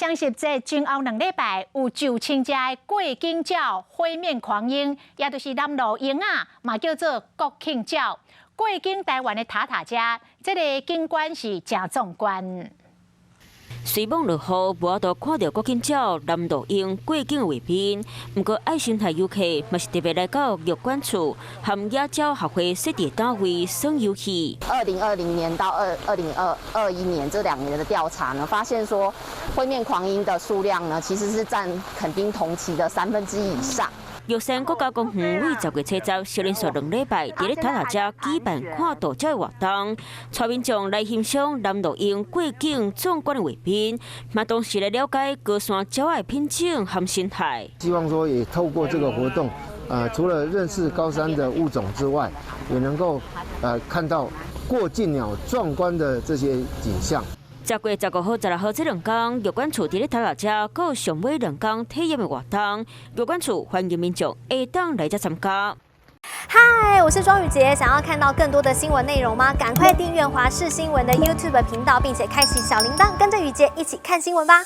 双十节前后2礼拜，有9000只的过境鸟灰面狂鹰，也就是南路鹰啊，嘛叫做国庆鸟。过境台湾的塔塔只，这个景观是真壮观。随望落雨，无都看到国庆鸟、南路鹰过境画面。不过爱心态游客嘛是特别来到玉管处，和野鸟学会设伫单位耍游戏。2020年到2021年这2年的调查呢，发现说灰面狂鹰的数量呢，其实是占垦丁同期的1/3以上。玉山国家公园为10月7日少年数2礼拜，伫咧塔塔遮举办看大鸟的活动，带民众来欣赏南路鹰过境壮观的画面，嘛同时来了解高山鸟的品种和生态。希望说也透过这个活动，除了认识高山的物种之外，也能够看到过境鸟壮观的这些景象。10月15号、16号这2天，玉管处伫咧塔塔遮，佮有上尾2天体验的活动。玉管处欢迎民众下当来遮参加。嗨，我是庄宇杰，想要看到更多的新闻内容吗？赶快订阅华视新闻的 YouTube 频道，并且开启小铃铛，跟着宇杰一起看新闻吧。